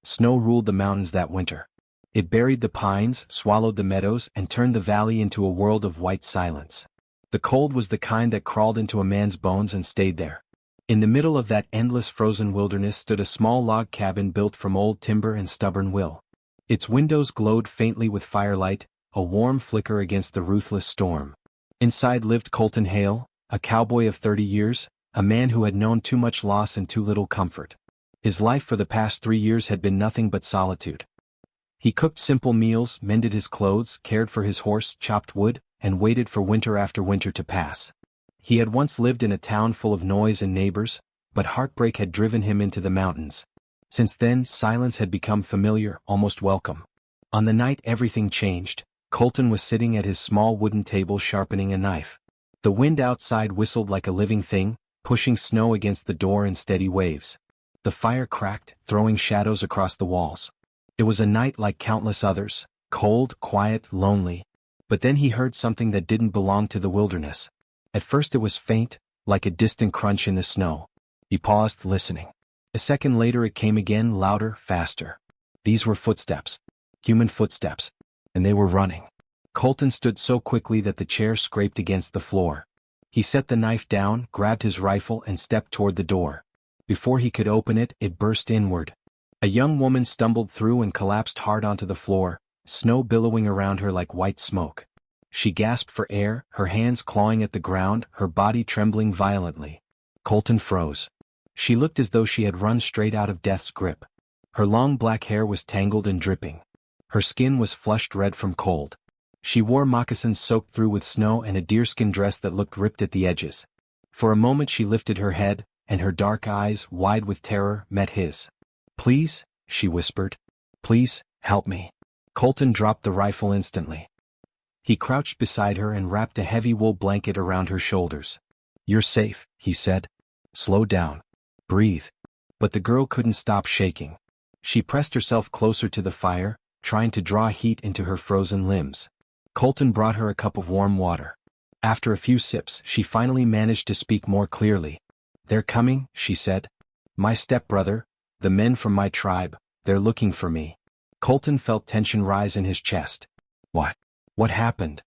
Snow ruled the mountains that winter. It buried the pines, swallowed the meadows, and turned the valley into a world of white silence. The cold was the kind that crawled into a man's bones and stayed there. In the middle of that endless frozen wilderness stood a small log cabin built from old timber and stubborn will. Its windows glowed faintly with firelight, a warm flicker against the ruthless storm. Inside lived Colton Hale, a cowboy of 30 years, a man who had known too much loss and too little comfort. His life for the past 3 years had been nothing but solitude. He cooked simple meals, mended his clothes, cared for his horse, chopped wood, and waited for winter after winter to pass. He had once lived in a town full of noise and neighbors, but heartbreak had driven him into the mountains. Since then, silence had become familiar, almost welcome. On the night everything changed, Colton was sitting at his small wooden table sharpening a knife. The wind outside whistled like a living thing, pushing snow against the door in steady waves. The fire cracked, throwing shadows across the walls. It was a night like countless others, cold, quiet, lonely. But then he heard something that didn't belong to the wilderness. At first it was faint, like a distant crunch in the snow. He paused, listening. A second later it came again, louder, faster. These were footsteps. Human footsteps. And they were running. Colton stood so quickly that the chair scraped against the floor. He set the knife down, grabbed his rifle, and stepped toward the door. Before he could open it, it burst inward. A young woman stumbled through and collapsed hard onto the floor, snow billowing around her like white smoke. She gasped for air, her hands clawing at the ground, her body trembling violently. Colton froze. She looked as though she had run straight out of death's grip. Her long black hair was tangled and dripping. Her skin was flushed red from cold. She wore moccasins soaked through with snow and a deerskin dress that looked ripped at the edges. For a moment she lifted her head, and her dark eyes, wide with terror, met his. "Please," she whispered. "Please, help me." Colton dropped the rifle instantly. He crouched beside her and wrapped a heavy wool blanket around her shoulders. "You're safe," he said. "Slow down. Breathe." But the girl couldn't stop shaking. She pressed herself closer to the fire, trying to draw heat into her frozen limbs. Colton brought her a cup of warm water. After a few sips, she finally managed to speak more clearly. "They're coming," she said. "My stepbrother, the men from my tribe, they're looking for me." Colton felt tension rise in his chest. "What? What happened?"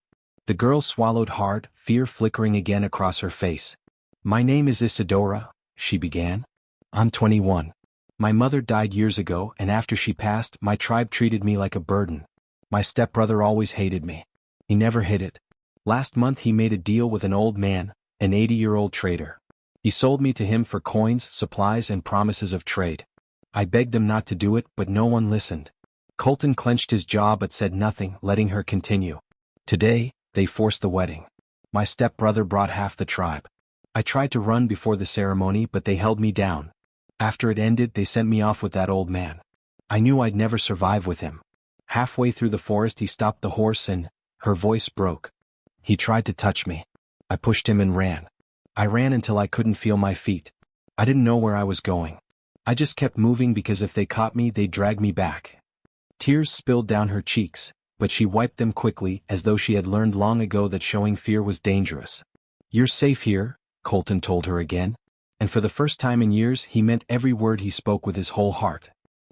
The girl swallowed hard, fear flickering again across her face. "My name is Isadora," she began. "I'm 21. My mother died years ago, and after she passed, my tribe treated me like a burden. My stepbrother always hated me. He never hid it. Last month he made a deal with an old man, an 80-year-old trader. He sold me to him for coins, supplies, and promises of trade. I begged them not to do it, but no one listened." Colton clenched his jaw but said nothing, letting her continue. "Today, they forced the wedding. My stepbrother brought half the tribe. I tried to run before the ceremony, but they held me down. After it ended, they sent me off with that old man. I knew I'd never survive with him. Halfway through the forest he stopped the horse and," her voice broke. "He tried to touch me. I pushed him and ran. I ran until I couldn't feel my feet. I didn't know where I was going. I just kept moving because if they caught me, they'd drag me back." Tears spilled down her cheeks, but she wiped them quickly as though she had learned long ago that showing fear was dangerous. "You're safe here," Colton told her again. And for the first time in years he meant every word he spoke with his whole heart.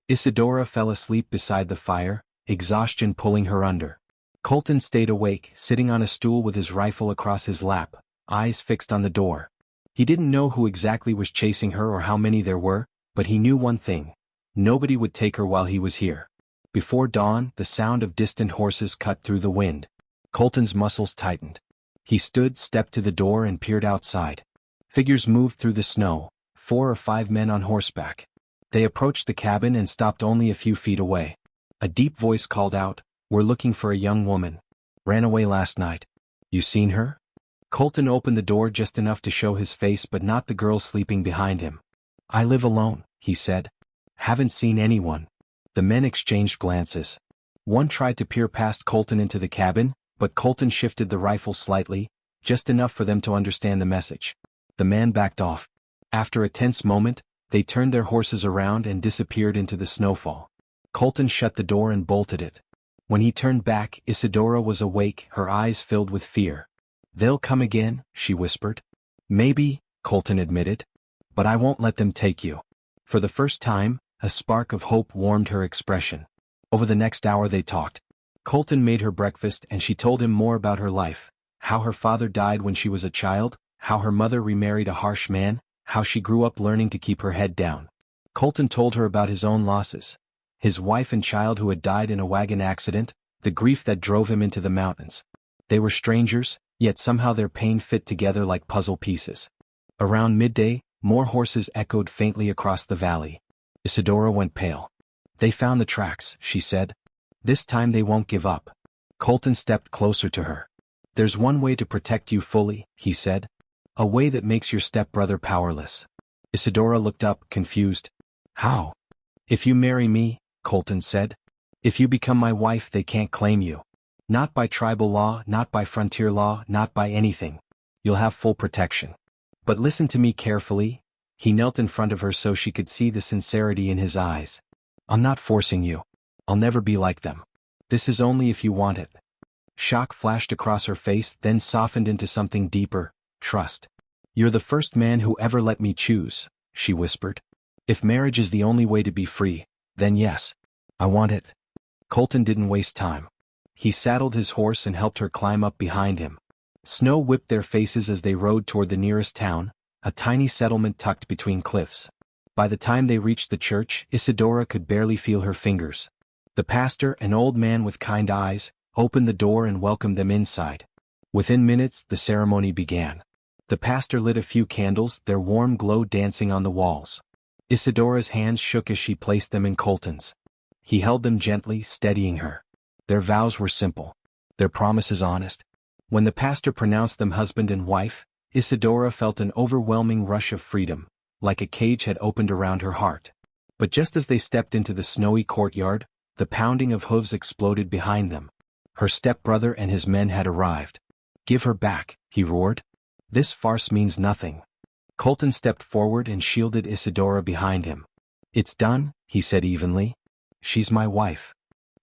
Isadora fell asleep beside the fire, exhaustion pulling her under. Colton stayed awake, sitting on a stool with his rifle across his lap, eyes fixed on the door. He didn't know who exactly was chasing her or how many there were, but he knew one thing. Nobody would take her while he was here. Before dawn, the sound of distant horses cut through the wind. Colton's muscles tightened. He stood, stepped to the door and peered outside. Figures moved through the snow, 4 or 5 men on horseback. They approached the cabin and stopped only a few feet away. A deep voice called out, "We're looking for a young woman. Ran away last night. You seen her?" Colton opened the door just enough to show his face but not the girl sleeping behind him. "I live alone," he said. "Haven't seen anyone." The men exchanged glances. One tried to peer past Colton into the cabin, but Colton shifted the rifle slightly, just enough for them to understand the message. The man backed off. After a tense moment, they turned their horses around and disappeared into the snowfall. Colton shut the door and bolted it. When he turned back, Isadora was awake, her eyes filled with fear. "They'll come again," she whispered. "Maybe," Colton admitted. "But I won't let them take you." For the first time, A spark of hope warmed her expression. Over the next hour they talked. Colton made her breakfast and she told him more about her life. How her father died when she was a child, how her mother remarried a harsh man, how she grew up learning to keep her head down. Colton told her about his own losses. His wife and child who had died in a wagon accident, the grief that drove him into the mountains. They were strangers, yet somehow their pain fit together like puzzle pieces. Around midday, more horses echoed faintly across the valley. Isadora went pale. They found the tracks, she said. This time they won't give up. Colton stepped closer to her. There's one way to protect you fully, he said. A way that makes your stepbrother powerless. Isadora looked up, confused. How? If you marry me, Colton said. If you become my wife, they can't claim you. Not by tribal law, not by frontier law, not by anything. You'll have full protection. But listen to me carefully. He knelt in front of her so she could see the sincerity in his eyes. I'm not forcing you. I'll never be like them. This is only if you want it. Shock flashed across her face, then softened into something deeper, trust. You're the first man who ever let me choose, she whispered. If marriage is the only way to be free, then yes, I want it. Colton didn't waste time. He saddled his horse and helped her climb up behind him. Snow whipped their faces as they rode toward the nearest town, a tiny settlement tucked between cliffs. By the time they reached the church, Isadora could barely feel her fingers. The pastor, an old man with kind eyes, opened the door and welcomed them inside. Within minutes, the ceremony began. The pastor lit a few candles, their warm glow dancing on the walls. Isadora's hands shook as she placed them in Colton's. He held them gently, steadying her. Their vows were simple. Their promises honest. When the pastor pronounced them husband and wife, Isadora felt an overwhelming rush of freedom, like a cage had opened around her heart. But just as they stepped into the snowy courtyard, the pounding of hooves exploded behind them. Her stepbrother and his men had arrived. Give her back, he roared. This farce means nothing. Colton stepped forward and shielded Isadora behind him. It's done, he said evenly. She's my wife.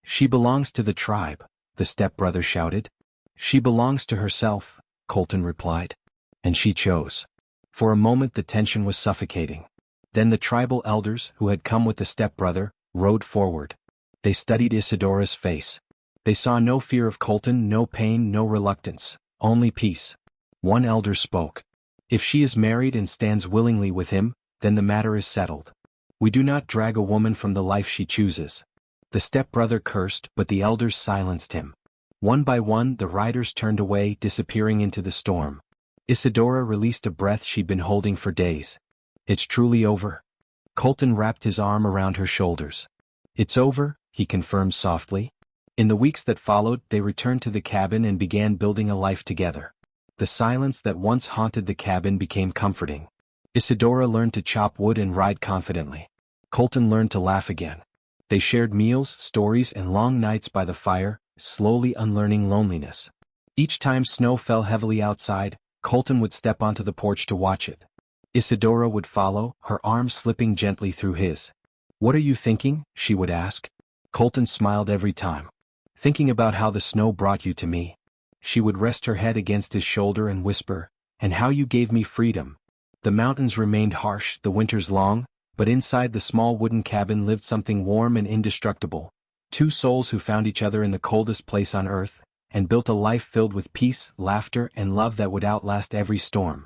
She belongs to the tribe, the stepbrother shouted. She belongs to herself, Colton replied. And she chose. For a moment the tension was suffocating. Then the tribal elders, who had come with the stepbrother, rode forward. They studied Isadora's face. They saw no fear of Colton, no pain, no reluctance, only peace. One elder spoke. If she is married and stands willingly with him, then the matter is settled. We do not drag a woman from the life she chooses. The stepbrother cursed, but the elders silenced him. One by one the riders turned away, disappearing into the storm. Isadora released a breath she'd been holding for days. It's truly over. Colton wrapped his arm around her shoulders. It's over, he confirmed softly. In the weeks that followed, they returned to the cabin and began building a life together. The silence that once haunted the cabin became comforting. Isadora learned to chop wood and ride confidently. Colton learned to laugh again. They shared meals, stories, and long nights by the fire, slowly unlearning loneliness. Each time snow fell heavily outside, Colton would step onto the porch to watch it. Isadora would follow, her arm slipping gently through his. What are you thinking? She would ask. Colton smiled every time. Thinking about how the snow brought you to me. She would rest her head against his shoulder and whisper, and how you gave me freedom. The mountains remained harsh, the winters long, but inside the small wooden cabin lived something warm and indestructible. Two souls who found each other in the coldest place on earth, and built a life filled with peace, laughter, and love that would outlast every storm.